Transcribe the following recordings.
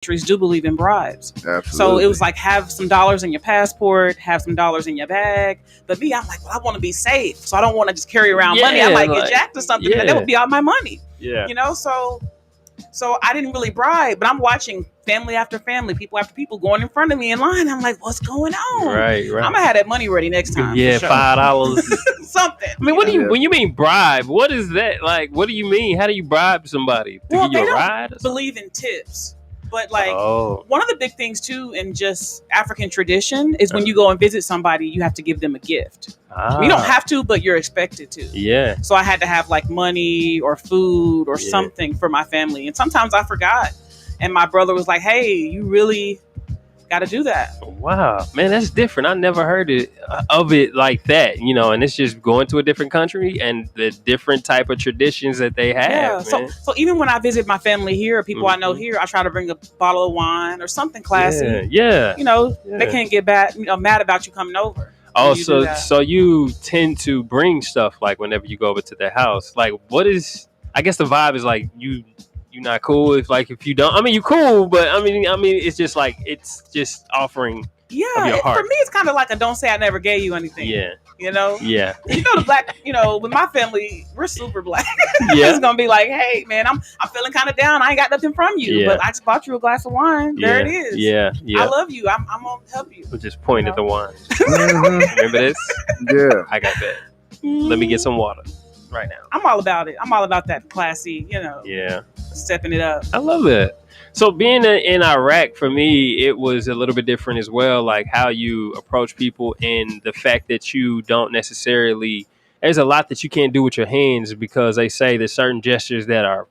countries do believe in bribes. Absolutely. So it was like, have some dollars in your passport, have some dollars in your bag. But me, I'm like, well, I want to be safe, so I don't want to just carry around money. I might get jacked or something, and that would be all my money. Yeah. So I didn't really bribe, but I'm watching family after family, people after people going in front of me in line. I'm like, what's going on? Right. I'm gonna have that money ready next time. Yeah, sure. $5. Something. I mean, when you mean bribe, what is that? Like, what do you mean? How do you bribe somebody to give you a ride? Believe in tips. But one of the big things too in just African tradition is when you go and visit somebody, you have to give them a gift. You don't have to, but you're expected to. Yeah. So I had to have like money or food or something for my family. And sometimes I forgot. And my brother was like, hey, you really got to do that. Wow, man, that's different. I never heard of it like that, and it's just going to a different country and the different type of traditions that they have. Yeah. Man. So even when I visit my family here, people I know here, I try to bring a bottle of wine or something classy. Yeah. They can't get mad about you coming over. Oh, so you tend to bring stuff like whenever you go over to their house. Like, what is? I guess the vibe is like you're not cool if you don't. I mean, you cool, but I mean, it's just like it's just offering. Yeah, of your heart. For me, it's kind of like a don't say I never gave you anything. Yeah. Yeah. The black, with my family, we're super black. Yeah. It's gonna be like, hey, man, I'm feeling kind of down. I ain't got nothing from you, but I just bought you a glass of wine. There it is. Yeah. I love you. I'm gonna help you. We'll just point at the wine. Remember this? Yeah. I got that. Let me get some water right now. I'm all about it. I'm all about that classy, Yeah. stepping it up. I love it. So being in Iraq, for me, it was a little bit different as well, like how you approach people and the fact that you don't necessarily, there's a lot that you can't do with your hands because they say that certain gestures that are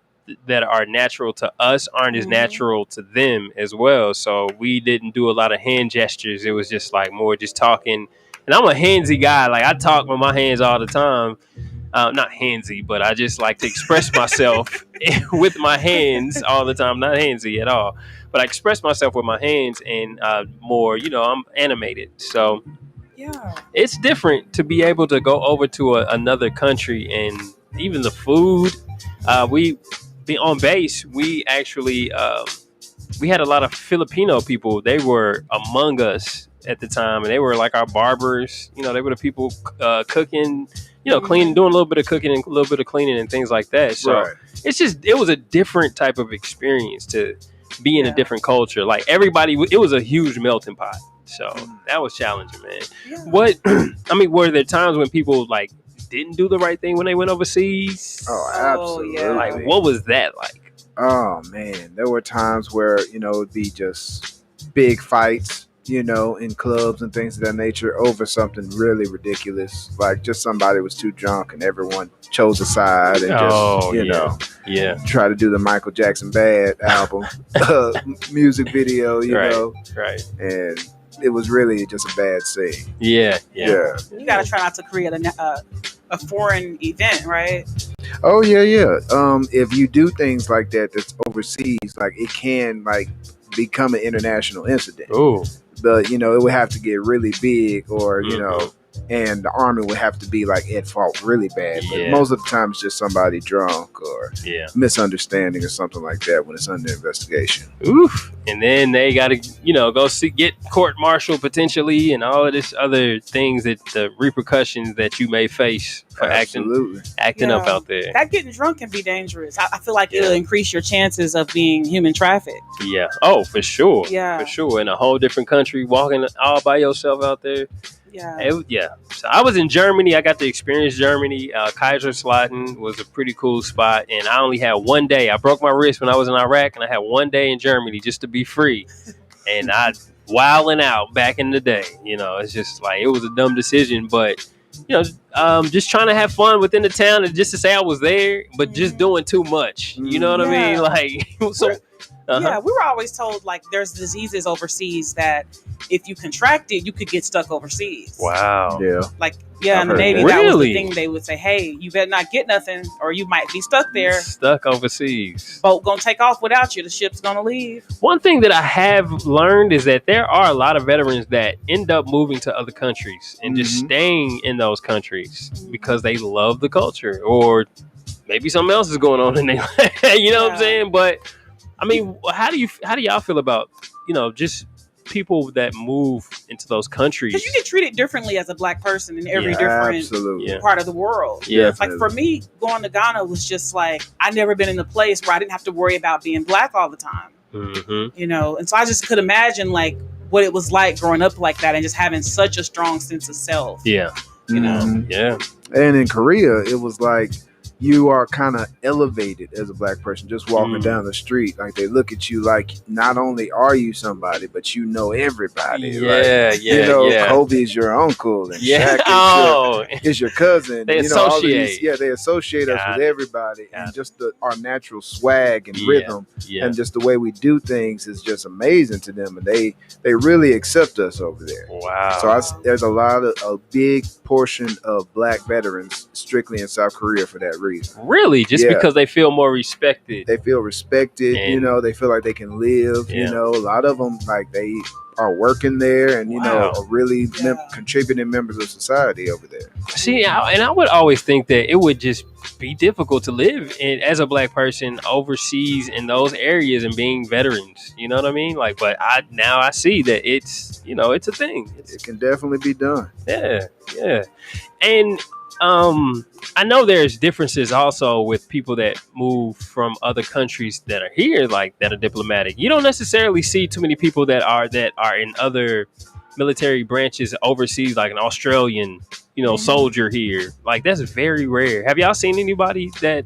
natural to us aren't as natural to them as well. So we didn't do a lot of hand gestures. It was just like more just talking. And I'm a handsy guy. Like I talk with my hands all the time. Not handsy, but I just like to express myself with my hands all the time. Not handsy at all, but I express myself with my hands and more, I'm animated. So it's different to be able to go over to another country and even the food. We be on base. We actually we had a lot of Filipino people. They were among us at the time, and they were like our barbers. They were the people cooking. Cleaning, doing a little bit of cooking and a little bit of cleaning and things like that. So it was a different type of experience to be in a different culture. Like everybody, it was a huge melting pot. So that was challenging, man. Yeah. Were there times when people like didn't do the right thing when they went overseas? Oh, absolutely. Yeah. Like, what was that like? Oh man, there were times where, it'd be just big fights. In clubs and things of that nature over something really ridiculous. Like just somebody was too drunk and everyone chose a side and try to do the Michael Jackson Bad album music video, Right. And it was really just a bad scene. Yeah. You got to try not to create a foreign event, right? Oh, yeah. If you do things like that's overseas, like it can become an international incident. Ooh. It would have to get really big or, and the army would have to be like at fault really bad. But most of the time it's just somebody drunk or misunderstanding or something like that when it's under investigation. Oof. And then they got to, go get court-martialed potentially and all of this other things that the repercussions that you may face for acting up out there. That getting drunk can be dangerous. I feel like it'll increase your chances of being human trafficked. Yeah. Oh, for sure. Yeah. For sure. In a whole different country, walking all by yourself out there. Yeah. So I was in Germany. I got to experience Germany. Kaiserslautern was a pretty cool spot. And I only had one day. I broke my wrist when I was in Iraq. And I had one day in Germany just to be free. And I wilding out back in the day. It's just like it was a dumb decision. But, just trying to have fun within the town and just to say I was there. But just doing too much. You know what I mean? Like, so... Yeah, we were always told like there's diseases overseas that if you contract it, you could get stuck overseas. Wow. Yeah. Like, in the Navy, that was the thing. They would say, hey, you better not get nothing or you might be stuck there. Stuck overseas. Boat gonna take off without you. The ship's gonna leave. One thing that I have learned is that there are a lot of veterans that end up moving to other countries and just staying in those countries because they love the culture or maybe something else is going on in their life. You know what I'm saying? But I mean, how do y'all feel about, just people that move into those countries? Because you get treated differently as a Black person in every different part of the world. Yeah. Like for me, going to Ghana was just like, I'd never been in a place where I didn't have to worry about being Black all the time. Mm-hmm. And so I just could imagine like what it was like growing up like that and just having such a strong sense of self. Yeah. Yeah. And in Korea, it was like you are kind of elevated as a Black person just walking down the street. Like they look at you like not only are you somebody, but you know everybody. Kobe is your uncle and Shaq is your cousin. They associate. They associate us with everybody. And just our natural swag and rhythm and just the way we do things is just amazing to them. And they really accept us over there. Wow. So there's a big portion of Black veterans strictly in South Korea for that reason. Really? Just because they feel more respected? They feel respected, they feel like they can live, a lot of them, like they are working there and, are really contributing members of society over there. See, I would always think that it would just be difficult to live as a Black person overseas in those areas and being veterans. You know what I mean? Like, but I see that it's, it's a thing. It can definitely be done. Yeah. Yeah. And, I know there's differences also with people that move from other countries that are here, like that are diplomatic. You don't necessarily see too many people that are in other military branches overseas, like an Australian, soldier here. Like that's very rare. Have y'all seen anybody that?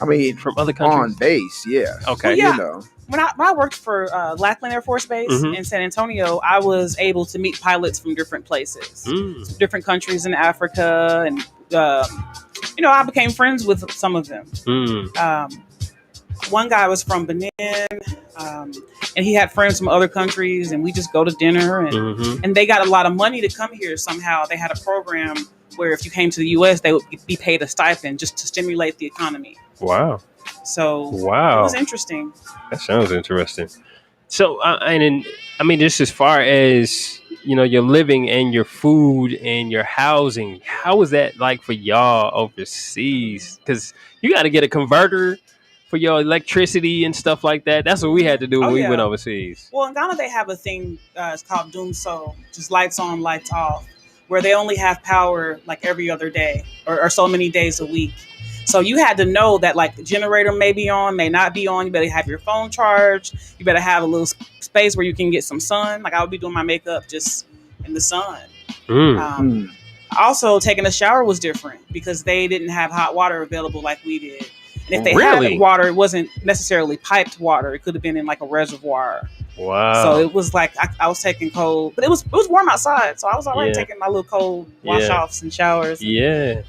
I mean, from other countries on base, yeah. Okay, well, When I worked for Lackland Air Force Base in San Antonio, I was able to meet pilots from different places, different countries in Africa, and I became friends with some of them. One guy was from Benin, and he had friends from other countries, and we just go to dinner, and they got a lot of money to come here somehow. They had a program where if you came to the U.S., they would be paid a stipend just to stimulate the economy. Wow. So it was interesting. That sounds interesting. So, just as far as, your living and your food and your housing, how was that like for y'all overseas? Because you got to get a converter for your electricity and stuff like that. That's what we had to do when we went overseas. Well, in Ghana, they have a thing, it's called Doom So, just lights on, lights off, where they only have power like every other day or so many days a week. So you had to know that like the generator may be on, may not be on. You better have your phone charged. You better have a little space where you can get some sun. Like I would be doing my makeup just in the sun. Also, taking a shower was different because they didn't have hot water available like we did. And if they had water, it wasn't necessarily piped water. It could have been in like a reservoir. Wow. So it was like I was taking cold, but it was warm outside. So I was all right taking my little cold wash offs and showers. Yeah.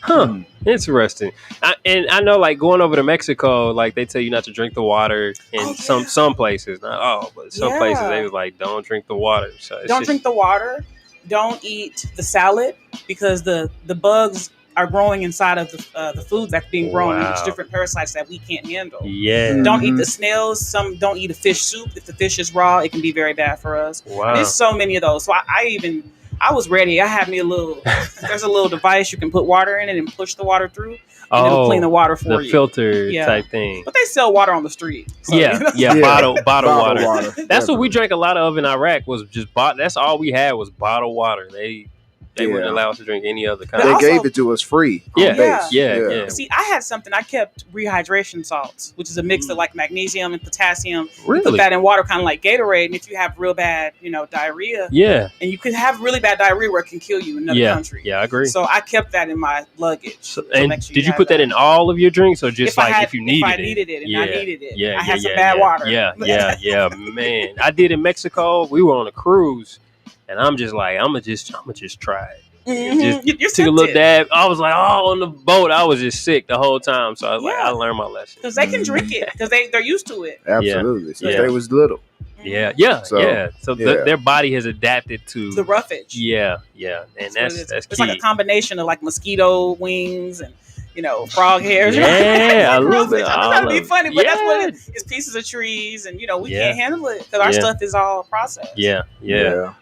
Huh. Interesting. I know, like going over to Mexico, like they tell you not to drink the water in some places. But some places they was like, don't drink the water. So don't drink the water. Don't eat the salad because the bugs are growing inside of the food that's being grown. Wow. There's different parasites that we can't handle. Yeah. Don't eat the snails. Some don't eat a fish soup. If the fish is raw, it can be very bad for us. Wow. There's so many of those. So I was ready. I had me there's a little device you can put water in it and push the water through. And it'll clean the water for you. The filter type thing. But they sell water on the street. So, bottled water. That's what we drank a lot of in Iraq was just that's all we had was bottled water. They wouldn't allow us to drink any other kind. They gave it to us free. Yeah. See, I had something. I kept rehydration salts, which is a mix of like magnesium and potassium. Really? You put that in water, kind of like Gatorade. And if you have real bad, diarrhea, and you can have really bad diarrhea where it can kill you in another country. Yeah, I agree. So I kept that in my luggage. So, and did you put that in all of your drinks, or just if you needed it? If I needed it, and I needed it. I had some bad water. Yeah, man. I did in Mexico. We were on a cruise. And I'm just like, I'm gonna just try it. Just took a little dab. I was like, on the boat, I was just sick the whole time. So I was like, I learned my lesson. Because they can drink it because they're used to it. Absolutely. Since they was little. So their body has adapted to the roughage. Yeah, and that's key. It's like a combination of like mosquito wings and frog hairs. Yeah, a little bit. I'm trying to be funny, but that's what it is. It's pieces of trees, and we can't handle it because our stuff is all processed. Yeah.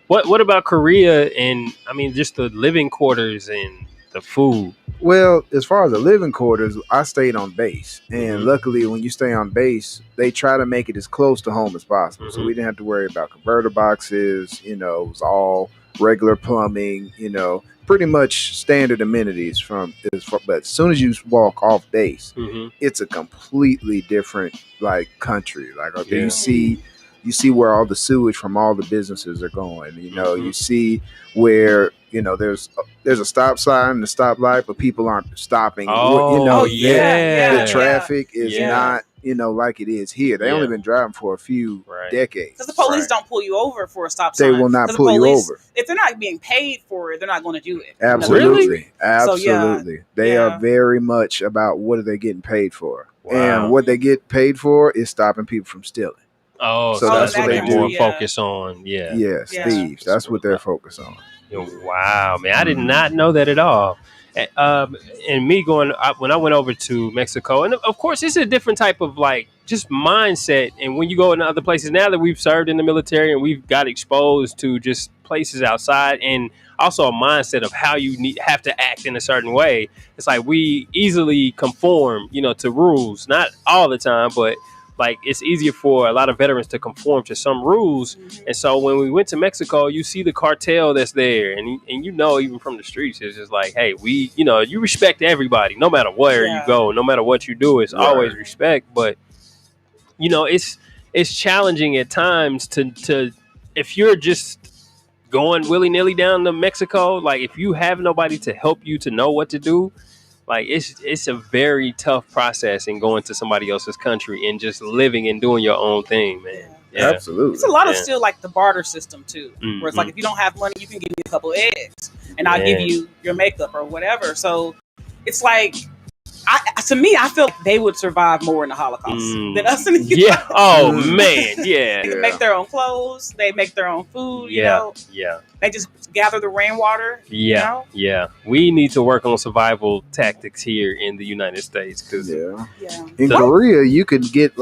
What about Korea and just the living quarters and the food? Well, as far as the living quarters, I stayed on base, and Mhm. luckily, when you stay on base, they try to make it as close to home as possible. So Mhm. we didn't have to worry about converter boxes. It was all regular plumbing. Pretty much standard amenities but as soon as you walk off base, Mhm. it's a completely different like country. Like you Yeah. see. You see where all the sewage from all the businesses are going. Mhm. You see where there's a stop sign and a stoplight, but people aren't stopping. Oh Yeah, The yeah, yeah. yeah, traffic is Yeah. not, like it is here. They only Yeah. been driving for a few Right. because the decades. police Right. don't pull you over for a stop They sign. will not Because the pull you police, over. if they're not being paid for it, they're not going to do it. In other Really? country. Absolutely. So yeah, Absolutely. They are yeah. very much about what are they getting paid for. And Wow. what they get paid for is stopping people from stealing. Oh, So so Oh, in that's that's what what that they they country, more do. yeah, focus on. Yeah. Yes, yeah. thieves. That's what they're focused on. Wow, man, I did Mhm. not know that at all. And me when I went over to Mexico, and of course, it's a different type of like just mindset. And when you go into other places, now that we've served in the military and we've got exposed to just places outside, and also a mindset of how you have to act in a certain way, it's like we easily conform, to rules. Not all the time, but like it's easier for a lot of veterans to conform to some rules. Mhm. And so when we went to Mexico, you see the cartel that's there, and even from the streets, it's just like, hey, you respect everybody, no matter where you Yeah. go, no matter what you do, it's Right. always respect. But it's challenging at times to if you're just going willy nilly down to Mexico, like if you have nobody to help you to know what to do, like it's a very tough process in going to somebody else's country and just living and doing your own thing, man. Yeah. Yeah. It's a Absolutely. lot of Yeah. still like the barter system too, where it's like Hmm. if you don't have money, you can give me a couple eggs, and I'll give Man. you your makeup or whatever. So it's like, to me, I feel like they would survive more in the Holocaust than us in the Yeah. U.S. Oh Mm. man. Yeah. They can Yeah. make their own clothes. They make their own food. Yeah. Yeah. They just gather the rainwater. Yeah. Yeah. We need to work on survival tactics here in the United States because Yeah. Yeah. In The- Korea, you could get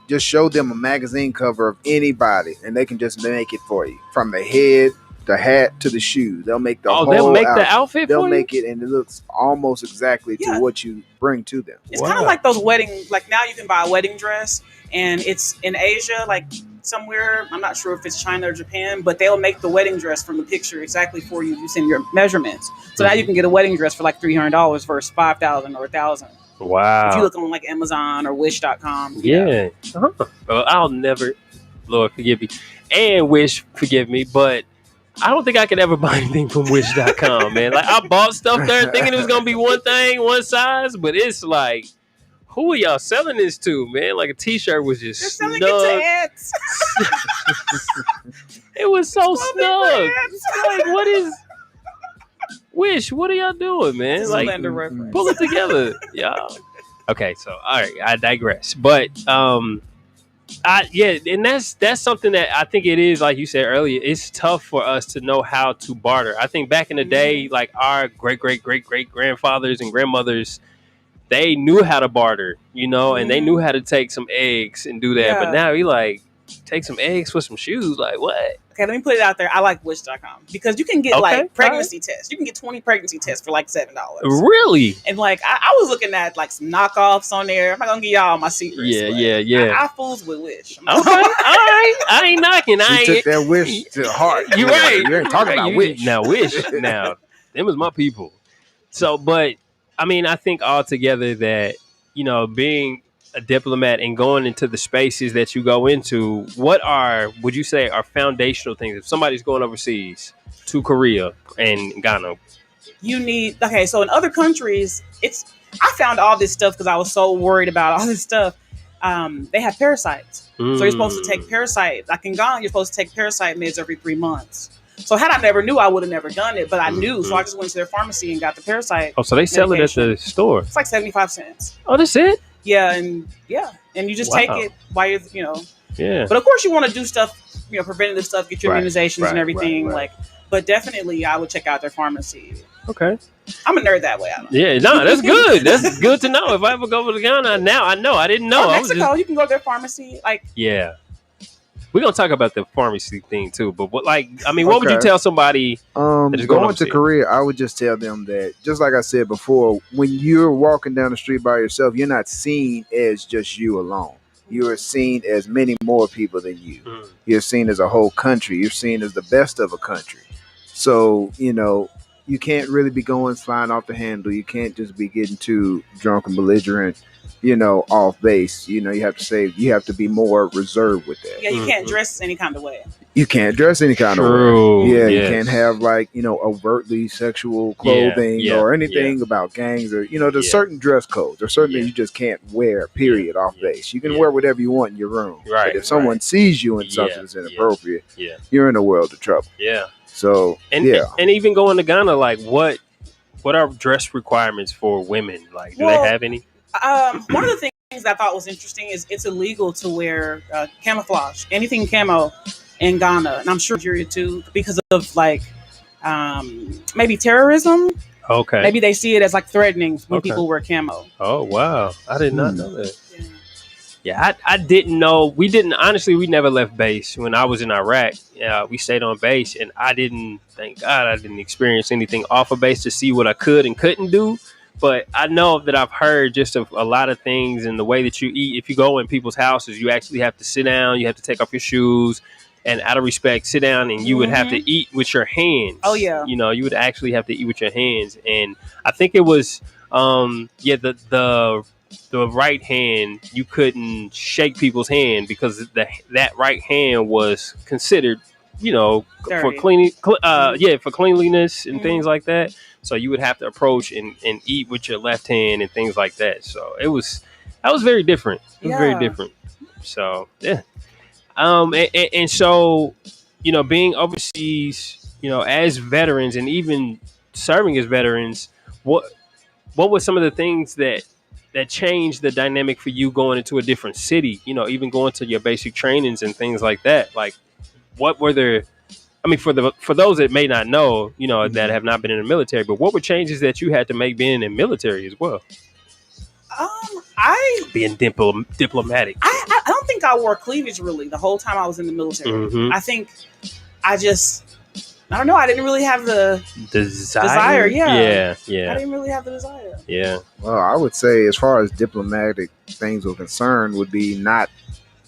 just show them a magazine cover of anybody, and they can just make it for you from the head, the hat to the shoes. They'll make the whole. they'll make the outfit. outfit They'll for make you? it, and it looks almost exactly Yeah. to what you bring to them. It's kind of like those like now you can buy a wedding dress, and it's in Asia, like somewhere. I'm not sure if it's China or Japan, but they'll make the wedding dress from the picture exactly for you. You send your measurements, so now you can get a wedding dress for like $300 versus 5,000 or 1,000. Wow. If you look on like Amazon or Wish.com. Yeah. Uh-huh. Well, I'll never, Lord forgive me, and Wish forgive me, but I don't think I could ever buy anything from Wish.com, man. Like I bought stuff there thinking it was gonna be one thing, one size, but it's like, who are y'all selling this to, man? Like a T-shirt was just They're selling snug. it to ants. It was so Selling it snug. for ants. Like what is Wish? What are y'all doing, man? It's a Like Slender reference. pull it together, y'all. Okay, so all right, I digress. But and that's something that I think it is, like you said earlier, it's tough for us to know how to barter. I think back in the day, like our great grandfathers and grandmothers, they knew how to barter, and they knew how to take some eggs and do that. Yeah. But now we like take some eggs for some shoes, like what? Okay, let me put it out there. I like Wish.com because you can get Okay, like pregnancy tests. You can get 20 pregnancy tests for like $7. Really? And like I was looking at like some knockoffs on there. I'm not gonna give y'all my secrets. Yeah. I fools with Wish. Okay, all right. I ain't knocking. You took that wish to heart. You're right. You ain't talking about wish. Now, Wish. Now, them was my people. So, but I mean, I think altogether that being a diplomat and going into the spaces that you go into, would you say are foundational things? If somebody's going overseas to Korea and Ghana, You need so in other countries, I found all this stuff because I was so worried about all this stuff. They have parasites. So you're supposed to take parasite. Like in Ghana, you're supposed to take parasite meds every 3 months. So had I never knew, I would have never done it. But I knew, so I just went to their pharmacy and got the parasite. Oh, so they sell it at the store. It's like 75 cents. Oh, that's it? Yeah, and you just take it while you're, Yeah. But of course, you want to do stuff, preventative stuff, get your Right, immunizations and everything. right. But definitely, I would check out their pharmacy. Okay. I'm a nerd that way. I don't know. Yeah, no, that's good. That's good to know. If I ever go to Ghana now, I know. I didn't know. Or I was Mexico, you can go to their pharmacy. Like, yeah. We're gonna talk about the pharmacy thing too. But what, like, I mean, what would you Okay. tell somebody that is going Going to overseas? Korea, I would just tell them that, just like I said before, when you're walking down the street by yourself, you're not seen as just you alone. You are seen as many more people than you. Mm. You're seen as a whole country. You're seen as the best of a country. So, you can't really be going flying off the handle. You can't just be getting too drunk and belligerent, off base. You have to say, you have to be more reserved with that. Yeah, you can't dress any kind of way. You can't dress any kind True, of way. Yeah, you yes. can't have like, overtly sexual clothing yeah, or anything about gangs or, there's Yeah. certain dress codes or certain Yeah. things you just can't wear, period, off Yeah. base. You can Yeah. wear whatever you want in your room. Right, But if someone right. sees you in Yeah, something that's yeah. inappropriate, Yeah, you're in a world of trouble. yeah. So, And and even going to Ghana, like what are dress requirements for women? Like, do Well, they have any? One of the things that I thought was interesting is it's illegal to wear camouflage, anything camo in Ghana, and I'm sure Nigeria too, because of like maybe terrorism. Okay. Maybe they see it as like threatening when Okay. people wear camo. Oh wow, I did not know that. Yeah. Yeah, I didn't know. We didn't, honestly. We never left base when I was in Iraq. We stayed on base, and I didn't. Thank God, I didn't experience anything off of base to see what I could and couldn't do. But I know that I've heard just of a lot of things and the way that you eat. If you go in people's houses, you actually have to sit down. You have to take off your shoes, and out of respect, sit down, and you would have to eat with your hands. Oh, yeah. You would actually have to eat with your hands, and I think it was the right hand, you couldn't shake people's hand because that right hand was considered, for Dirty. cleaning, for cleanliness and things like that. So you would have to approach and eat with your left hand and things like that. So that was very different. It was very Yeah. different. So yeah. And so, being overseas, as veterans and even serving as veterans, what were some of the things that changed the dynamic for you going into a different city, even going to your basic trainings and things like that? Like, what were there? I mean, for those that may not know, that have not been in the military, but what were changes that you had to make being in the military as well? Being diplomatic. I don't think I wore cleavage really the whole time I was in the military. Mhm. I think I don't know. I didn't really have the Desire. yeah. Yeah. I Yeah. didn't really have the desire. Yeah. Well, I would say, as far as diplomatic things were concerned, would be not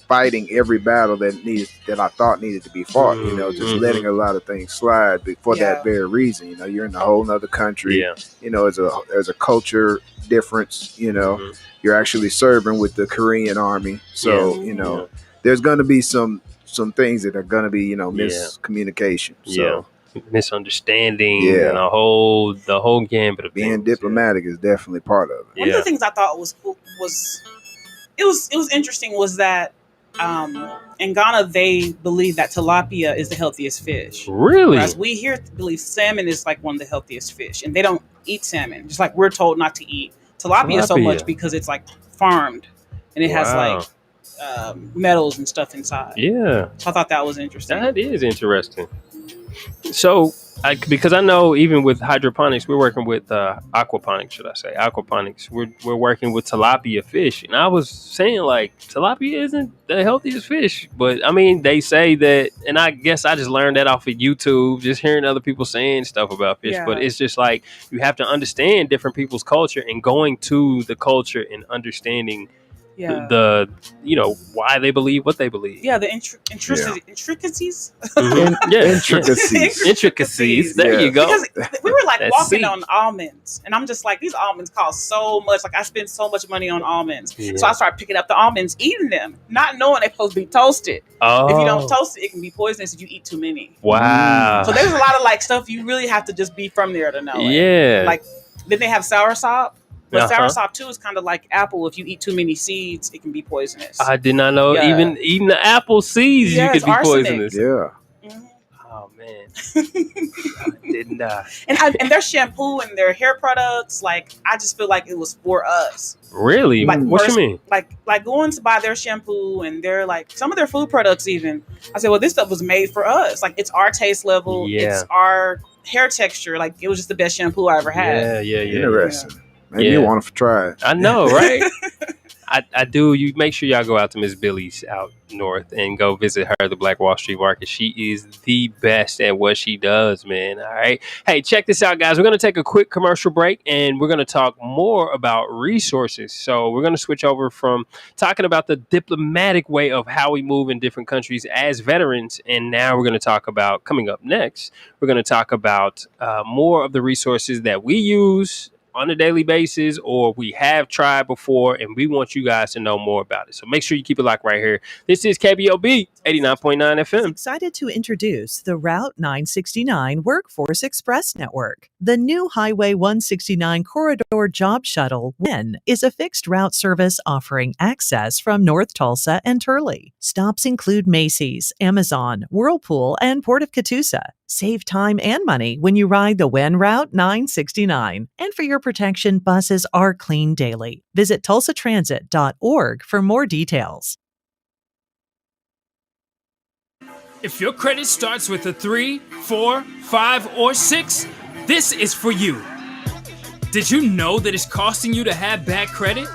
fighting every battle that I thought needed to be fought. Just Mhm. letting a lot of things slide for Yeah. that very reason. You're in a whole nother country. Yeah. There's a culture difference. Mhm. You're actually serving with the Korean army, so Yeah. there's going to be some things that are going to be miscommunication. Yeah. So Misunderstanding Yeah. and the whole gambit of being things. diplomatic is definitely part of it. One of the things I thought was cool was it was interesting was that in Ghana they believe that tilapia is the healthiest fish. Really? Whereas we here believe salmon is like one of the healthiest fish, and they don't eat salmon. Just like we're told not to eat tilapia so Tilapia. much because it's like farmed and it has Wow. like metals and stuff inside. Yeah. So I thought that was interesting. That is interesting. So, because I know even with hydroponics, we're working with aquaponics, should I say? Aquaponics. We're working with tilapia fish, and I was saying like tilapia isn't the healthiest fish, but I mean they say that, and I guess I just learned that off of YouTube, just hearing other people saying stuff about fish. Yeah. But it's just like you have to understand different people's culture and going to the culture and understanding Yeah. the why they believe what they believe. Yeah, the intricacies. Intricacies. Intricacies. There Yeah. you go. Because we were like That's walking seed. on almonds, and I'm just like, these almonds cost so much. Like I spend so much money on almonds, Yeah. so I started picking up the almonds, eating them, not knowing they're supposed to be toasted. Oh, If you don't toast it, it can be poisonous if you eat too many. wow. So there's a lot of like stuff you really have to just be from there to know. it. Yeah. Like then they have soursop. But Uh-huh. soursop too is kind of like apple. If you eat too many seeds, it can be poisonous. I did not know Yeah. even eating the apple seeds Yeah, you could it's be arsenic. poisonous. Yeah. Mhm. Oh man, I didn't die. And their shampoo and their hair products, like I just feel like it was for us. Really? Like What you first- mean? Like going to buy their shampoo and their like some of their food products even. I said, well, this stuff was made for us. Like it's our taste level. Yeah. It's our hair texture. Like it was just the best shampoo I ever had. Yeah. Interesting. Maybe Yeah. you want to try it. I know, right? I do. You make sure y'all go out to Miss Billy's out north and go visit her, the Black Wall Street Market. She is the best at what she does, man. All right. Hey, check this out, guys. We're going to take a quick commercial break and we're going to talk more about resources. So we're going to switch over from talking about the diplomatic way of how we move in different countries as veterans. And now we're going to talk about, coming up next, we're going to talk about more of the resources that we use on a daily basis or we have tried before, and we want you guys to know more about it. So make sure you keep it locked right here. This is KBOB 89.9 FM. Excited to introduce the Route 969 Workforce Express Network. The new Highway 169 Corridor Job Shuttle WIN is a fixed route service offering access from North Tulsa and Turley. Stops include Macy's, Amazon, Whirlpool, and Port of Catoosa. Save time and money when you ride the WIN Route 969. And for your protection, buses are cleaned daily. Visit tulsatransit.org for more details. If your credit starts with a 3, 4, 5, or 6, this is for you. Did you know that it's costing you to have bad credit?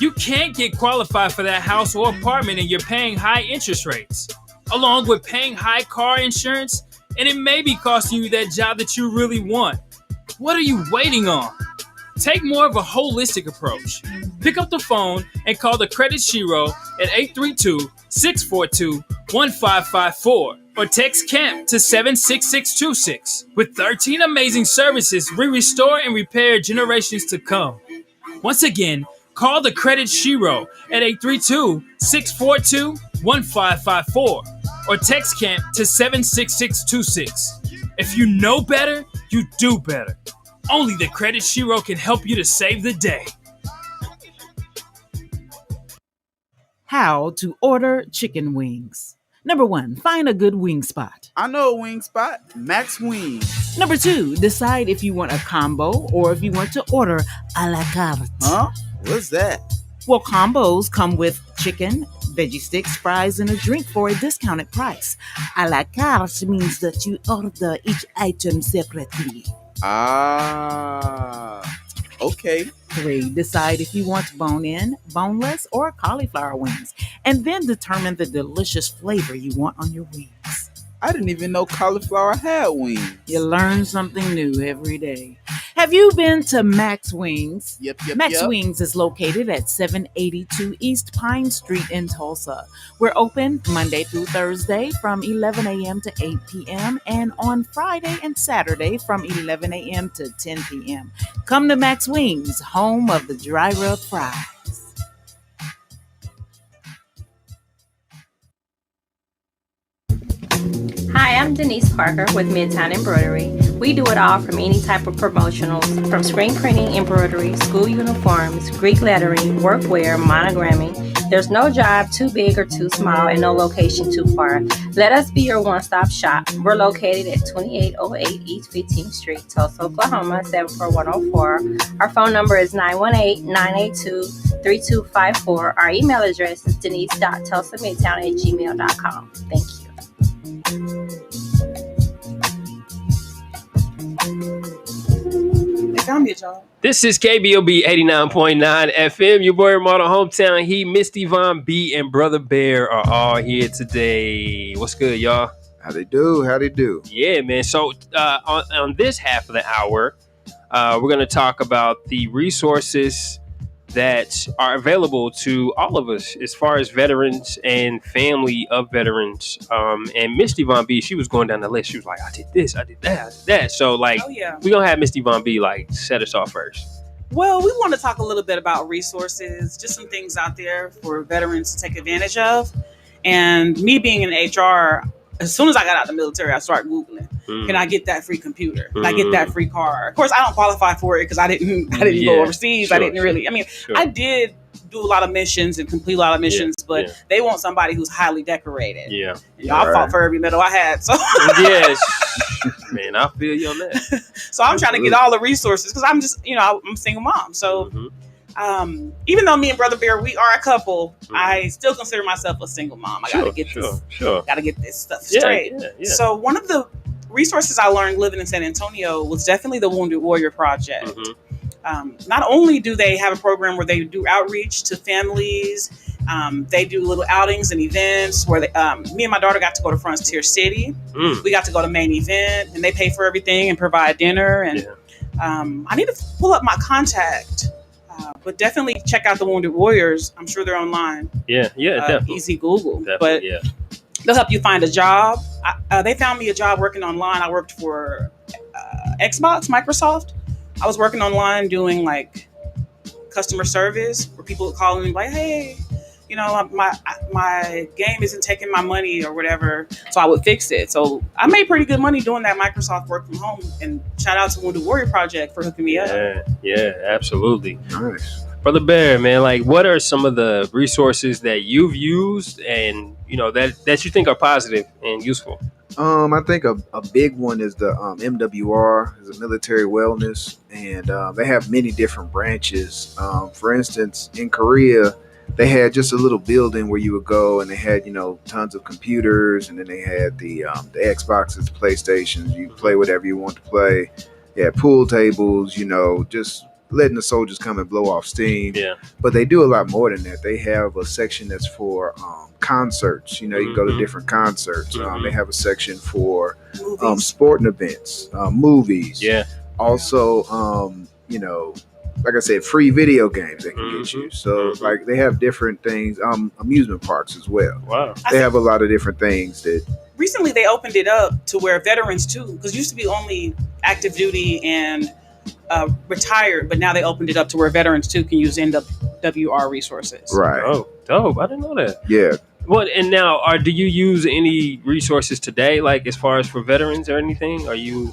You can't get qualified for that house or apartment and you're paying high interest rates, along with paying high car insurance, and it may be costing you that job that you really want. What are you waiting on? Take more of a holistic approach. Pick up the phone and call the Credit Shiro at 832-642-1554 or text CAMP to 76626. With 13 amazing services, we restore and repair generations to come. Once again, call the Credit Shiro at 832-642-1554 or text CAMP to 76626. If you know better, you do better. Only the Credit Shiro can help you to save the day. How to order chicken wings. Number 1, find a good wing spot. I know a wing spot, Max Wings. Number 2, decide if you want a combo or if you want to order a la carte. Huh? What's that? Well, combos come with chicken, veggie sticks, fries, and a drink for a discounted price. A la carte means that you order each item separately. Ah, okay. 3, decide if you want bone-in, boneless, or cauliflower wings, and then determine the delicious flavor you want on your wings. I didn't even know cauliflower had wings. You learn something new every day. Have you been to Max Wings? Yep. Max Wings is located at 782 East Pine Street in Tulsa. We're open Monday through Thursday from 11 a.m. to 8 p.m. and on Friday and Saturday from 11 a.m. to 10 p.m. Come to Max Wings, home of the dry rub fries. Hi, I'm Denise Parker with Midtown Embroidery. We do it all from any type of promotionals, from screen printing, embroidery, school uniforms, Greek lettering, workwear, monogramming. There's no job too big or too small and no location too far. Let us be your one-stop shop. We're located at 2808 East 15th Street, Tulsa, Oklahoma, 74104. Our phone number is 918-982-3254. Our email address is denise.tulsamidtown@gmail.com. Thank you. This is KBOB 89.9 FM. Your boy Ramada Hometown Heat, Miss Yvonne B, and Brother Bear are all here today. What's good, y'all? How they do? Yeah, man. So on this half of the hour, we're going to talk about the resources that are available to all of us as far as veterans and family of veterans. And Miss Yvonne B, she was going down the list. She was like, I did this, I did that, I did that. So like, we're going to have Miss Yvonne B like set us off first. Well, we want to talk a little bit about resources, just some things out there for veterans to take advantage of. And me being in HR, as soon as I got out of the military, I started Googling. Can I get that free computer? Can I get that free car? Of course, I don't qualify for it because I didn't go overseas. Sure, I didn't really. I mean, I did do a lot of missions and complete a lot of missions, but they want somebody who's highly decorated. Yeah, I fought for every medal I had. So yes, man, I feel you on that. So I'm trying to get all the resources because I'm just, I'm a single mom. So even though me and Brother Bear, we are a couple, I still consider myself a single mom. I gotta get this stuff straight. So one of the resources I learned living in San Antonio was definitely the Wounded Warrior Project. Not only do they have a program where they do outreach to families, they do little outings and events where me and my daughter got to go to Frontier City. We got to go to Main Event, and they pay for everything and provide dinner. And I need to pull up my contact, but definitely check out the Wounded Warriors. I'm sure they're online. Yeah, definitely. Easy Google. Definitely, But they'll help you find a job. They found me a job working online. I worked for Microsoft. I was working online doing like customer service where people would call me like, hey, my game isn't taking my money or whatever. So I would fix it. So I made pretty good money doing that Microsoft work from home. And shout out to Wounded Warrior Project for hooking me up. Yeah, absolutely. Nice. Brother Bear, man, like what are some of the resources that you've used and that you think are positive and useful? I think a big one is the MWR, is a military wellness, and they have many different branches. For instance, in Korea, they had just a little building where you would go, and they had tons of computers, and then they had the Xboxes, PlayStations. You play whatever you want to play. They had pool tables, just letting the soldiers come and blow off steam. Yeah. But they do a lot more than that. They have a section that's for concerts. You can go to different concerts. They have a section for sporting events, movies. Yeah. Also, like I said, free video games they can get you. So like they have different things, amusement parks as well. Wow. They have a lot of different things that recently they opened it up to where veterans too, because it used to be only active duty and retired, but now they opened it up to where veterans too can use NWR resources. Right. Oh, dope. I didn't know that. Yeah. What and now do you use any resources today, like as far as for veterans or anything? Are you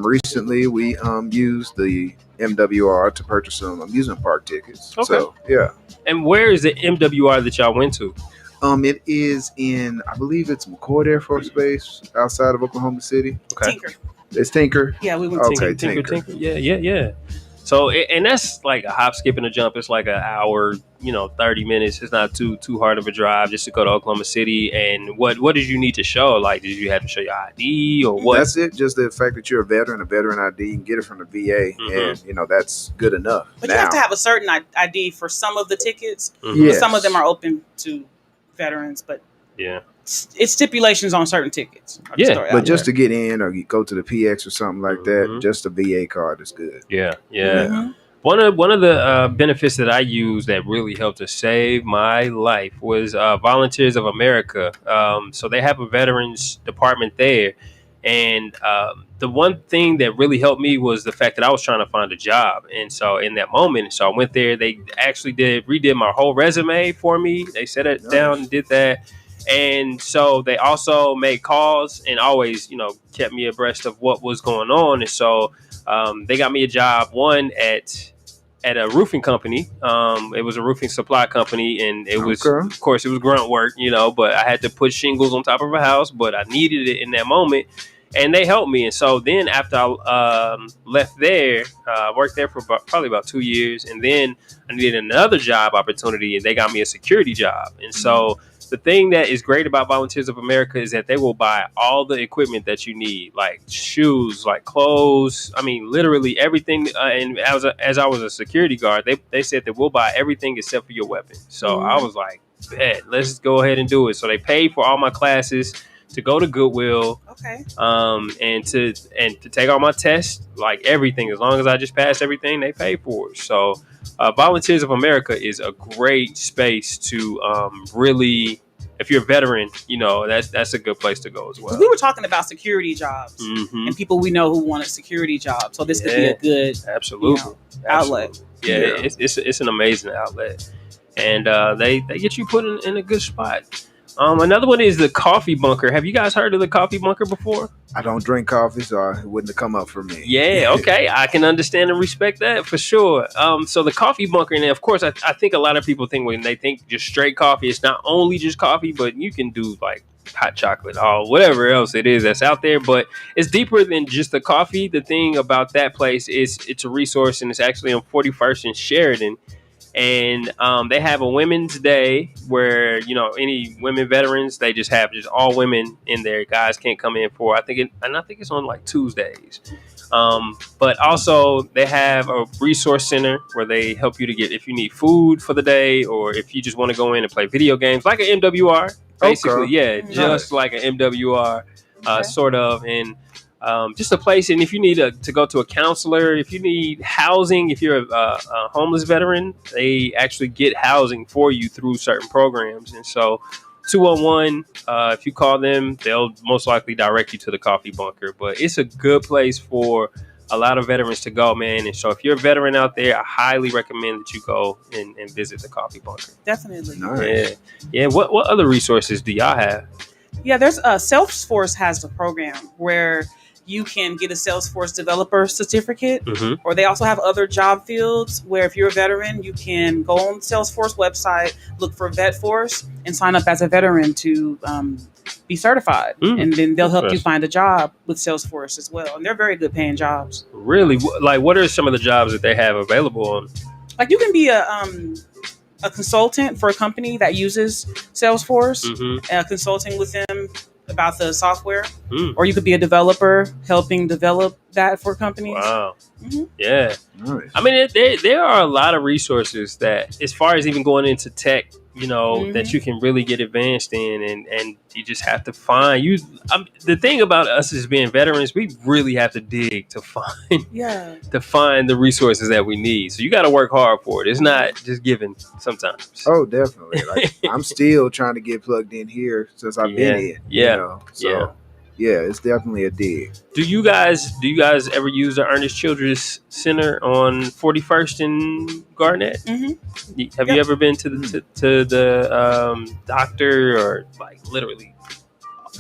recently we used the MWR to purchase some amusement park tickets. Okay. So yeah. And where is the MWR that y'all went to? It is in, I believe it's McCord Air Force Base outside of Oklahoma City. Okay. Tinker. It's Tinker. Yeah, we went to Okay, Tinker. Tinker. Yeah. So and that's like a hop, skip, and a jump. It's like an hour, 30 minutes. It's not too hard of a drive just to go to Oklahoma City. And what did you need to show? Like, did you have to show your ID or what? That's it. Just the fact that you're a veteran ID, you can get it from the VA, and that's good enough. But you have to have a certain ID for some of the tickets. Yes. Some of them are open to veterans, but yeah, it's stipulations on certain tickets. Yeah, but just to get in or you go to the PX or something like that, just a VA card is good. Yeah. One of the benefits that I used that really helped to save my life was Volunteers of America. So they have a veterans department there. And the one thing that really helped me was the fact that I was trying to find a job. And so in that moment, I went there. They actually redid my whole resume for me. They set it down and did that. And so they also made calls and always, kept me abreast of what was going on. And so they got me a job, one at a roofing company. It was a roofing supply company, and it was, of course, it was grunt work, but I had to put shingles on top of a house, but I needed it in that moment. And they helped me. And so then after I left there, I worked there for probably about 2 years. And then I needed another job opportunity, and they got me a security job. And so the thing that is great about Volunteers of America is that they will buy all the equipment that you need, like shoes, like clothes. I mean, literally everything. And as I was a security guard, they said that we'll buy everything except for your weapon. So I was like, bet, let's go ahead and do it. So they paid for all my classes to go to Goodwill, and to take all my tests, like everything. As long as I just passed everything, they pay for it. So Volunteers of America is a great space to really, if you're a veteran, that's a good place to go as well. We were talking about security jobs and people we know who wanted security jobs. So this could be a good outlet. Yeah, it's an amazing outlet, and they get you put in a good spot. Another one is the coffee bunker. Have you guys heard of the coffee bunker before? I don't drink coffee, so it wouldn't have come up for me. Yeah, okay. I can understand and respect that for sure. So the coffee bunker, and of course, I think a lot of people think when they think just straight coffee, it's not only just coffee, but you can do like hot chocolate or whatever else it is that's out there. But it's deeper than just the coffee. The thing about that place is it's a resource, and it's actually on 41st and Sheridan. And they have a Women's Day where any women veterans, they just have just all women in there. Guys can't come in for. I think it's on like Tuesdays. But also they have a resource center where they help you to get if you need food for the day or if you just want to go in and play video games like an MWR. Basically, Okay. yeah, just like an MWR, sort of, and just a place. And if you need to go to a counselor, if you need housing, if you're a homeless veteran, they actually get housing for you through certain programs. And so 211, if you call them, they'll most likely direct you to the coffee bunker. But it's a good place for a lot of veterans to go, man. And so if you're a veteran out there, I highly recommend that you go and visit the coffee bunker. Definitely. Nice. Yeah. What other resources do y'all have? Yeah, there's Salesforce has a program where you can get a Salesforce developer certificate, or they also have other job fields where if you're a veteran, you can go on the Salesforce website, look for VetForce, and sign up as a veteran to be certified. And then they'll help you find a job with Salesforce as well. And they're very good paying jobs. Really? Like, what are some of the jobs that they have available on? Like, you can be a consultant for a company that uses Salesforce, consulting with them about the software, or you could be a developer helping develop that for companies. Wow. Yeah. Nice. I mean, there are a lot of resources that, as far as even going into tech, that you can really get advanced in, and you just have to find the thing about us as being veterans, we really have to dig to find the resources that we need. So you got to work hard for it. It's not just given sometimes. Oh, definitely. Like I'm still trying to get plugged in here since I've been here. Yeah, it's definitely a dig. Do you guys ever use the Ernest Childress Center on 41st and Garnett? Have you ever been to the doctor, or like literally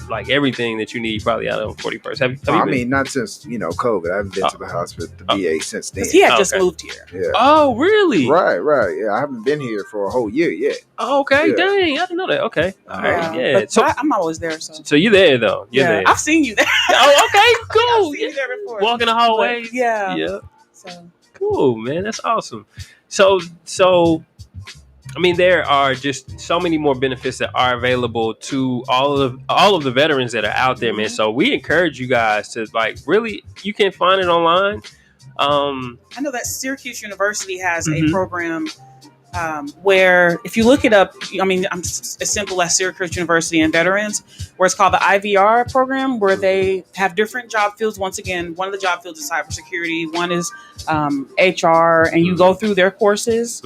like everything that you need probably out on 41st? Have you I been? mean, not since COVID. I haven't been to the hospital, the VA since then. He had just moved here. Yeah. Oh, really? Right. Yeah, I haven't been here for a whole year yet. Oh, okay. Yeah. Dang, I didn't know that. Okay. All right. Yeah. But I'm always there. So you're there though. You're there. I've seen you there. Oh, okay. Cool. I've seen you there before. Walking the hallway. Yeah. So cool, man. That's awesome. So. I mean, there are just so many more benefits that are available to all of the veterans that are out there, man. So we encourage you guys to really, you can find it online. I know that Syracuse University has a program where if you look it up, I mean, I'm as simple as Syracuse University and Veterans, where it's called the IVR program, where they have different job fields. Once again, one of the job fields is cybersecurity, one is HR, and you go through their courses,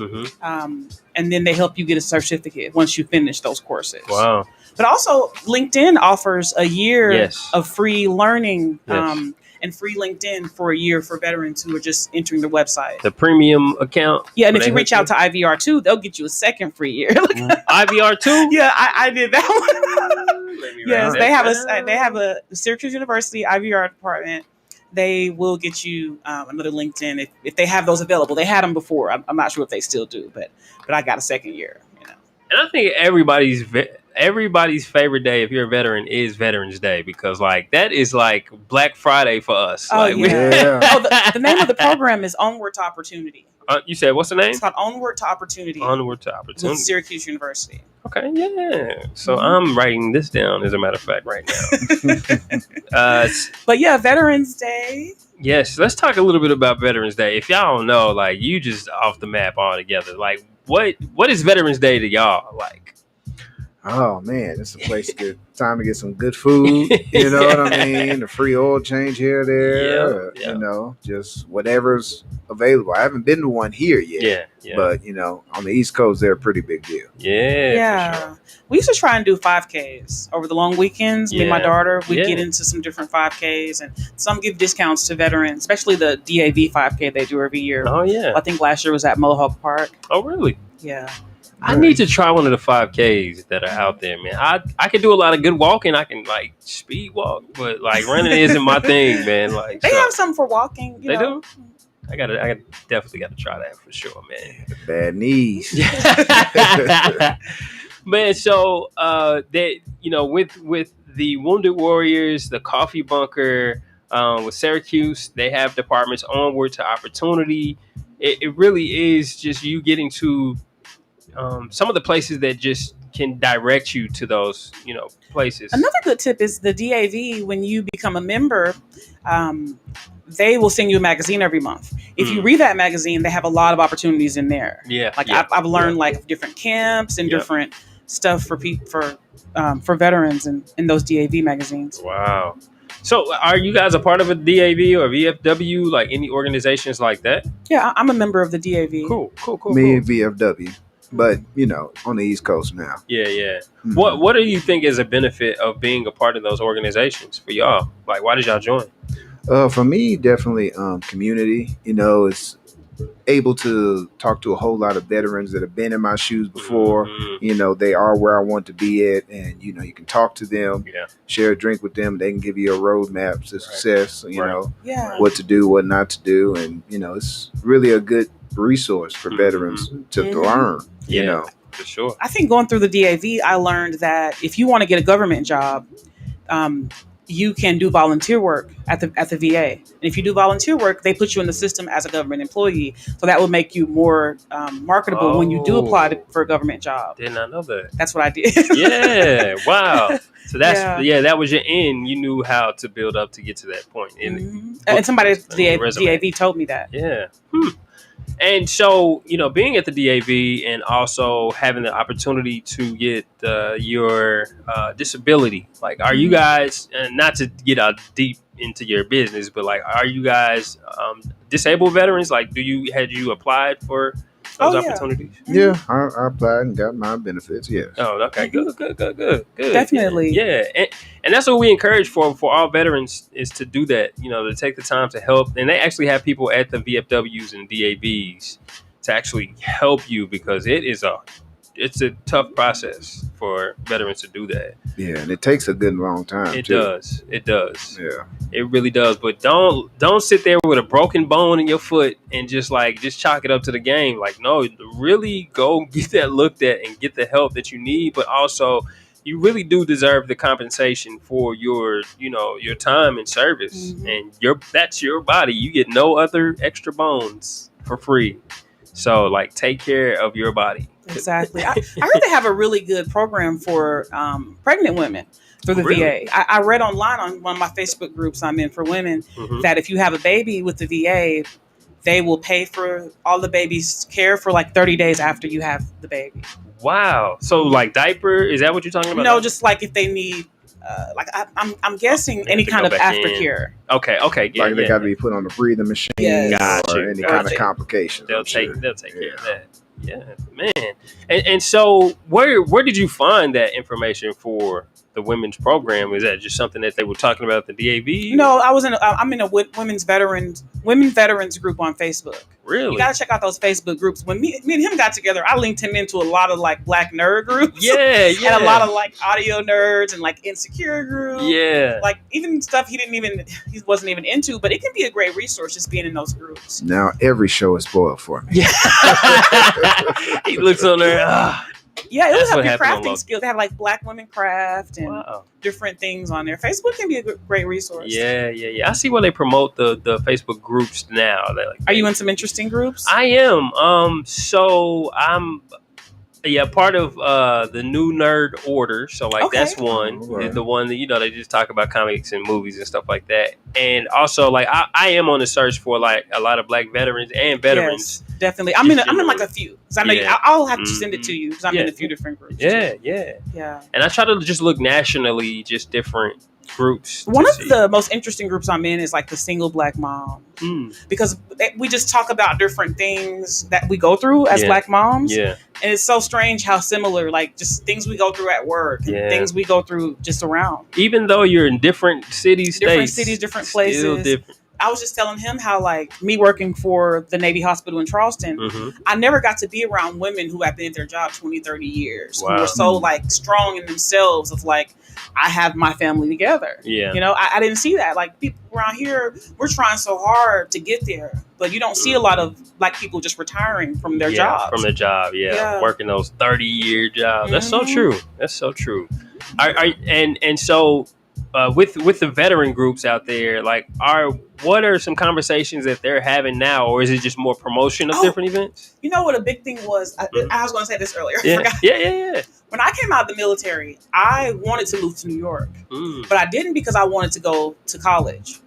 and then they help you get a certificate once you finish those courses. Wow. But also, LinkedIn offers a year of free learning and free LinkedIn for a year for veterans who are just entering the website. The premium account? Yeah, and if you reach out to IVR 2, they'll get you a second free year. IVR 2? Yeah, I did that one. Yes, they have a Syracuse University IVR department. They will get you another LinkedIn if they have those available. They had them before. I'm not sure if they still do, but I got a second year. And I think everybody's favorite day, if you're a veteran, is Veterans Day, because that is like Black Friday for us. The name of the program is Onward to Opportunity. You said, what's the name? It's called Onward to Opportunity. Onward to Opportunity. With Syracuse University. Okay, yeah. So I'm writing this down, as a matter of fact, right now. But yeah, Veterans Day. Yes, let's talk a little bit about Veterans Day. If y'all don't know, you just off the map altogether. What is Veterans Day to y'all like? Oh man, it's a place time to get some good food. You know what I mean? A free oil change here, there. Yeah. You know, just whatever's available. I haven't been to one here yet. Yeah. But on the East Coast, they're a pretty big deal. Yeah. For sure. We used to try and do 5Ks over the long weekends. Me and my daughter, we get into some different 5Ks, and some give discounts to veterans, especially the DAV 5K they do every year. Oh yeah. I think last year was at Mohawk Park. Oh really? Yeah. I need to try one of the 5Ks that are out there, man. I can do a lot of good walking. I can speed walk, but running isn't my thing, man. They have some for walking. They do. I definitely got to try that for sure, man. The bad knees. Man, so with the Wounded Warriors, the Coffee Bunker, with Syracuse, they have departments Onward to Opportunity. it really is just you getting to some of the places that just can direct you to those, places. Another good tip is the DAV. When you become a member, um, they will send you a magazine every month. If you read that magazine, they have a lot of opportunities in there. Yeah, like yeah, I've learned like different camps and different stuff for people for veterans in those DAV magazines. Wow. So, are you guys a part of a DAV or VFW, like any organizations like that? Yeah, I'm a member of the DAV. Cool. Me and VFW, but on the East Coast now. Yeah. Mhm. What do you think is a benefit of being a part of those organizations for y'all? Like, why did y'all join? For me, definitely community. It's able to talk to a whole lot of veterans that have been in my shoes before. Mhm. They are where I want to be at, and you can talk to them, Yeah. share a drink with them. They can give you a roadmap to success. Yeah. What to do, what not to do, and it's really a good resource for veterans to learn. Yeah, for sure. I think going through the DAV, I learned that if you want to get a government job, you can do volunteer work at the VA. And if you do volunteer work, they put you in the system as a government employee. So that will make you more marketable when you do apply for a government job. Did not know that. That's what I did. Yeah. Wow. So that's Yeah. that was your end. You knew how to build up to get to that point. And somebody at the DAV told me that. Yeah. And so, being at the DAV and also having the opportunity to get your disability, like, are you guys, and not to get out deep into your business, but like, are you guys disabled veterans? Like, had you applied for those opportunities? Yeah, I applied and got my benefits. Yes. Oh, okay. Good. Definitely. Yeah. And that's what we encourage for all veterans is to do that, to take the time to help. And they actually have people at the VFWs and DAVs to actually help you, because it's a tough process for veterans to do that. Yeah, and it takes a good long time. It too. does. Yeah. It really does. But don't sit there with a broken bone in your foot and just chalk it up to the game. Like, no, really go get that looked at and get the help that you need. But also, you really do deserve the compensation for your time in service. And that's your body. You get no other extra bones for free. So, like, take care of your body. Exactly. I heard they have a really good program for pregnant women through the VA. I read online on one of my Facebook groups I'm in for women that if you have a baby with the VA, they will pay for all the baby's care for like 30 days after you have the baby. Wow. So, like, diaper, is that what you're talking about? No, just like if they need, I'm guessing any kind of aftercare. Okay. Yeah, they got to be put on a breathing machine or any kind of complications. They'll take care of that. Yeah, man. And so where did you find that information for the women's program? Is that just something that they were talking about at the DAV? No, I'm in a women veterans group on Facebook. Really? You gotta check out those Facebook groups. When me and him got together, I linked him into a lot of like black nerd groups. Yeah. And a lot of like audio nerds and like insecure groups. Yeah. Like even stuff he wasn't even into, but it can be a great resource just being in those groups. Now every show is spoiled for me. Yeah. He looks on there. Yeah, it will have your crafting skills. They have like Black Women Craft and different things on there. Facebook can be a great resource. Yeah. I see where they promote the Facebook groups now. Are you in some interesting groups? I am. So I'm part of the New Nerd Order. So that's one. Right. The one that they just talk about comics and movies and stuff like that. And also like I am on the search for like a lot of black veterans and veterans. Yes, definitely. I'm in like a few. Because I know I'll have to send it to you because I'm in a few different groups. Yeah. And I try to just look nationally, just different groups. One of the most interesting groups I'm in is like the single black mom. Because we just talk about different things that we go through as black moms. Yeah. And it's so strange how similar, like just things we go through at work and things we go through just around. Even though you're in different cities, different places. Still different. I was just telling him how, like, me working for the Navy Hospital in Charleston, I never got to be around women who have been at their job 20, 30 years. Wow. Who were so, like, strong in themselves of, like, I have my family together. Yeah. I didn't see that. Like, people around here, we're trying so hard to get there. But you don't see a lot of black people just retiring from their jobs. From their job, working those 30-year jobs. That's so true. That's so true. And so with the veteran groups out there, like, what are some conversations that they're having now, or is it just more promotion of different events? You know what a big thing was? I was going to say this earlier. I Yeah, forgot. yeah. When I came out of the military, I wanted to move to New York, but I didn't because I wanted to go to college.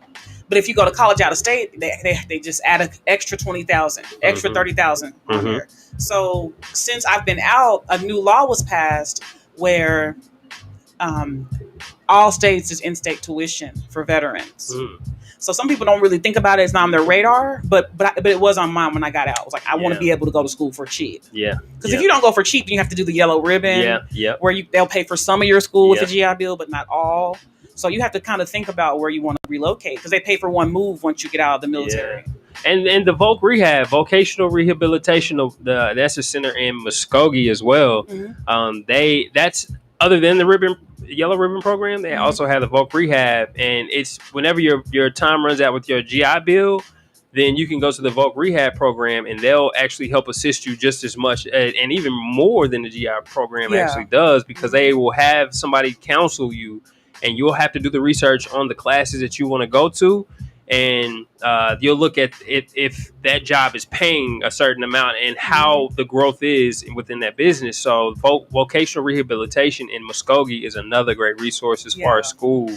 But if you go to college out of state, they just add an extra 20,000, extra 30,000 on there. So since I've been out, a new law was passed where all states is in-state tuition for veterans. So some people don't really think about it. It's not on their radar, but it was on mine when I got out. I was like, I want to be able to go to school for cheap. Yeah. Because if you don't go for cheap, you have to do the yellow ribbon. Where they'll pay for some of your school with the GI Bill, but not all. So you have to kind of think about where you want to relocate because they pay for one move once you get out of the military. And the Voc Rehab, Vocational Rehabilitation, that's a center in Muskogee as well. That's other than the yellow ribbon program, they also have the Voc Rehab, and it's whenever your time runs out with your GI Bill, then you can go to the Voc Rehab program, and they'll actually help assist you just as much and even more than the GI program actually does, because they will have somebody counsel you, and you'll have to do the research on the classes that you want to go to. And you'll look at if that job is paying a certain amount and how the growth is within that business. So vocational rehabilitation in Muskogee is another great resource as far as school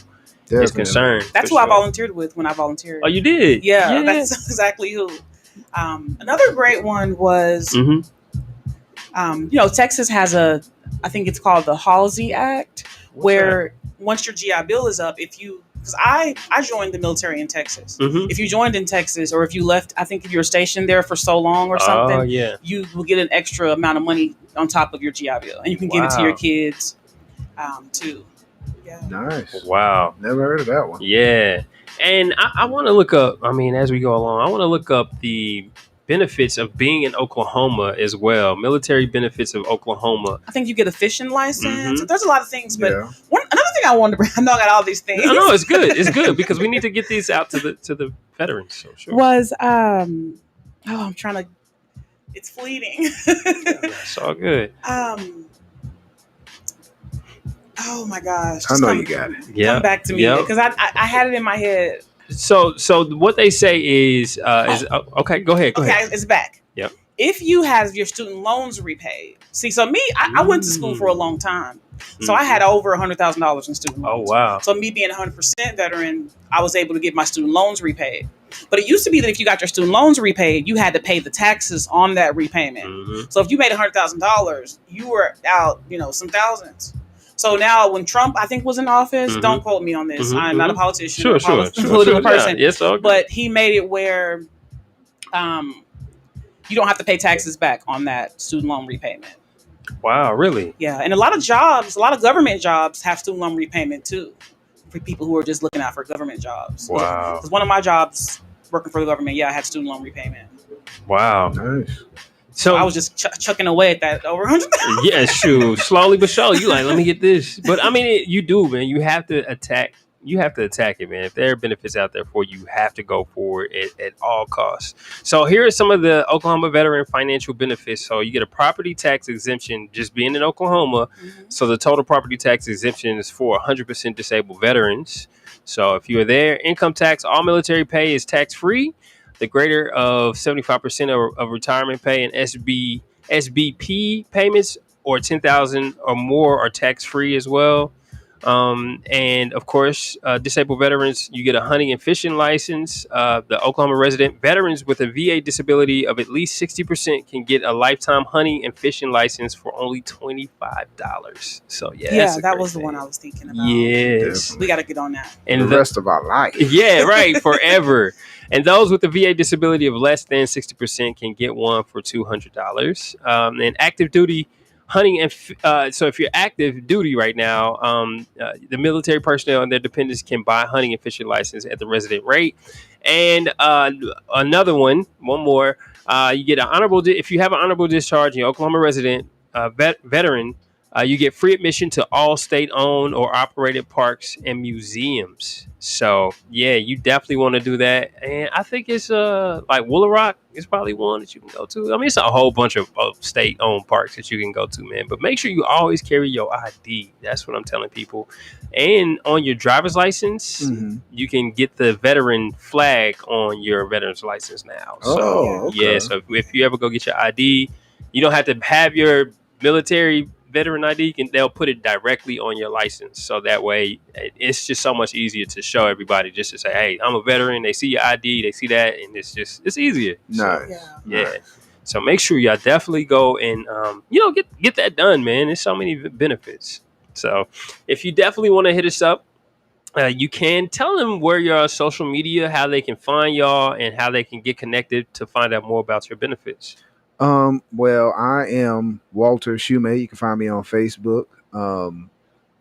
is concerned. That's who I volunteered with when I volunteered. Oh, you did? Yeah. That's exactly who. Another great one was, Texas has I think it's called the Halsey Act, where once your GI Bill is up, because I joined the military in Texas. If you joined in Texas, or if you left, I think if you were stationed there for so long or something, you will get an extra amount of money on top of your GI Bill, and you can give it to your kids too. Yeah. Nice. Wow. Never heard of that one. Yeah. And I want to look up, as we go along, I want to look up the benefits of being in Oklahoma as well. Military benefits of Oklahoma. I think you get a fishing license. There's a lot of things, but another thing I wanted to bring, I know I got all these things. No, it's good. It's good because we need to get these out to the veterans. So sure. Was I'm trying to. It's fleeting. It's all good. Oh my gosh! I know you got it. Come back to me because I had it in my head. So what they say is okay. Go ahead. Okay, it's back. Yep. If you have your student loans repaid, so me, I went to school for a long time, so I had over $100,000 in student loans. Oh wow! So me being 100% veteran, I was able to get my student loans repaid. But it used to be that if you got your student loans repaid, you had to pay the taxes on that repayment. So if you made $100,000, you were out, some thousands. So now when Trump, I think, was in office, don't quote me on this. I'm not a politician. Sure. Political person. Yeah. Yes, okay. But he made it where you don't have to pay taxes back on that student loan repayment. Wow, really? Yeah. And a lot of government jobs have student loan repayment too, for people who are just looking out for government jobs. Wow. Because one of my jobs working for the government, I had student loan repayment. Wow. Nice. So I was just chucking away at that over 100,000. Yeah, true. Slowly but surely, you let me get this. But you do, man. You have to attack. You have to attack it, man. If there are benefits out there for you, you have to go for it at all costs. So here are some of the Oklahoma veteran financial benefits. So you get a property tax exemption just being in Oklahoma. So the total property tax exemption is for 100% disabled veterans. So if you're there, income tax, all military pay is tax free. The greater of 75% of retirement pay and SBP payments or $10,000 or more are tax-free as well. And of course, disabled veterans, you get a hunting and fishing license. The Oklahoma resident veterans with a VA disability of at least 60% can get a lifetime hunting and fishing license for only $25. So that was the one I was thinking about. Yes, we got to get on that. And the rest of our life. Yeah, right, forever. And those with a VA disability of less than 60% can get one for $200. And active duty hunting and so if you're active duty right now, the military personnel and their dependents can buy a hunting and fishing license at the resident rate. And another one more, you get an honorable if you have an honorable discharge and you're Oklahoma resident veteran. You get free admission to all state-owned or operated parks and museums. So yeah, you definitely want to do that. And I think it's like Willow Rock is probably one that you can go to. I mean, it's a whole bunch of state-owned parks that you can go to, man. But make sure you always carry your ID. That's what I'm telling people. And on your driver's license, you can get the veteran flag on your veteran's license now. So yeah, so if you ever go get your ID, you don't have to have your military veteran ID. They'll put it directly on your license, so that way it's just so much easier to show everybody, just to say, hey, I'm a veteran. They see your ID, they see that, and it's easier. Nice. So, so make sure y'all definitely go and get that done, man. There's so many benefits. So if you definitely want to hit us up, you can tell them where you're on social media, how they can find y'all, and how they can get connected to find out more about your benefits. Well, I am Walter Shumay. You can find me on Facebook.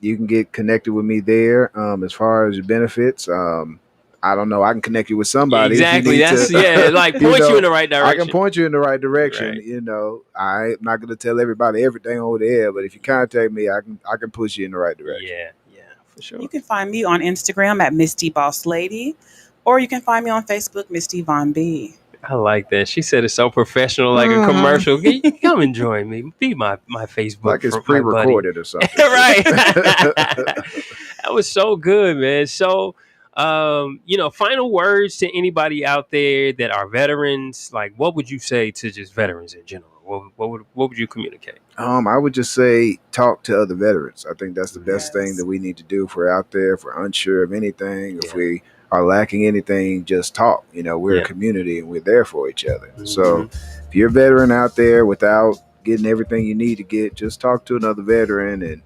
You can get connected with me there. As far as your benefits, I don't know. I can connect you with somebody. Exactly. That's like point you in the right direction. I can point you in the right direction. Right. I'm not going to tell everybody everything over there, but if you contact me, I can push you in the right direction. Yeah, for sure. You can find me on Instagram at Misty Boss Lady, or you can find me on Facebook, Misty Von B. I like that. She said it's so professional, like a commercial. Come and join me. Be my Facebook. Like it's pre-recorded or something. Right. That was so good, man. So, final words to anybody out there that are veterans. Like, what would you say to just veterans in general? What would you communicate? I would just say talk to other veterans. I think that's the best thing that we need to do if we're out there, if we're unsure of anything, if we are lacking anything, just talk. We're a community and we're there for each other. So if you're a veteran out there without getting everything you need to get, just talk to another veteran, and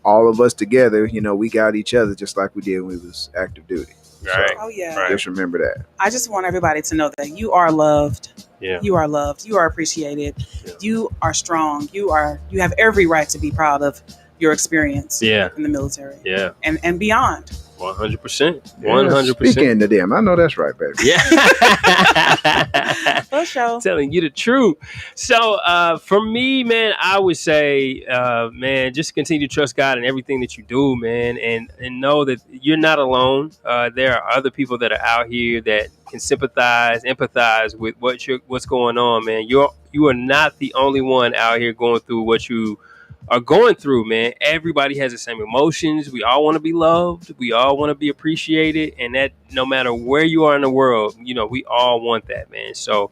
all of us together, we got each other just like we did when we was active duty. Right. So, just remember that. I just want everybody to know that you are loved. Yeah. You are loved. You are appreciated. Yeah. You are strong. You have every right to be proud of your experience in the military. Yeah. And beyond. 100%. 100%. Speaking to them. I know that's right, baby. Yeah. For sure. Telling you the truth. So for me, man, I would say, man, just continue to trust God in everything that you do, man, and know that you're not alone. There are other people that are out here that can sympathize, empathize with what's going on, man. You are not the only one out here going through what you are going through, man. Everybody has the same emotions. We all want to be loved. We all want to be appreciated. And that no matter where you are in the world, we all want that, man. So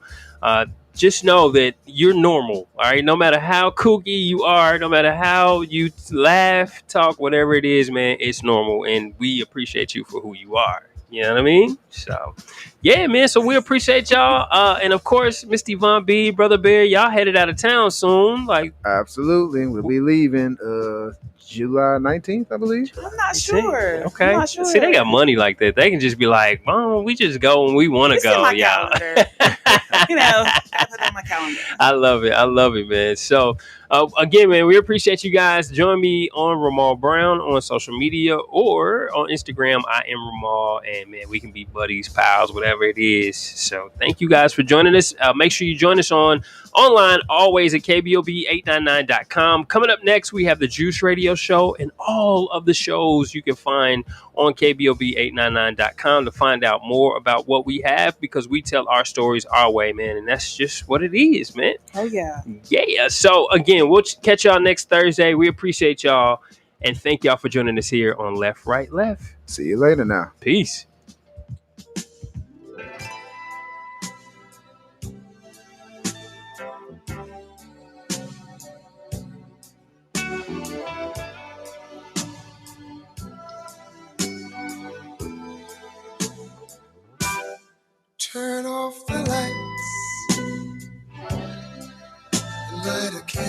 just know that you're normal. All right. No matter how kooky you are, no matter how you laugh, talk, whatever it is, man, it's normal. And we appreciate you for who you are. You know what I mean? So, yeah, man. So we appreciate y'all. And of course, Misty Von B, Brother Bear, y'all headed out of town soon. Like, absolutely. We'll be leaving July 19th, I believe. I'm not sure. Okay. I'm not sure. See, they got money like that. They can just be like, "Mom, we just go when we want to go, y'all." I put it on my calendar. I love it, man. So, again, man, we appreciate you guys. Join me on Ramal Brown on social media or on Instagram. I am Ramal, and man, we can be buddies, pals, whatever it is. So, thank you guys for joining us. Make sure you join us online always at KBOB89.9.com. Coming up next, we have the Juice Radio Show, and all of the shows you can find on KBOB899.com to find out more about what we have, because we tell our stories our way, man, and that's just what it is, man. Oh, yeah. Yeah. So, again, we'll catch y'all next Thursday. We appreciate y'all, and thank y'all for joining us here on Left, Right, Left. See you later now. Peace. Turn off the lights and light a candle.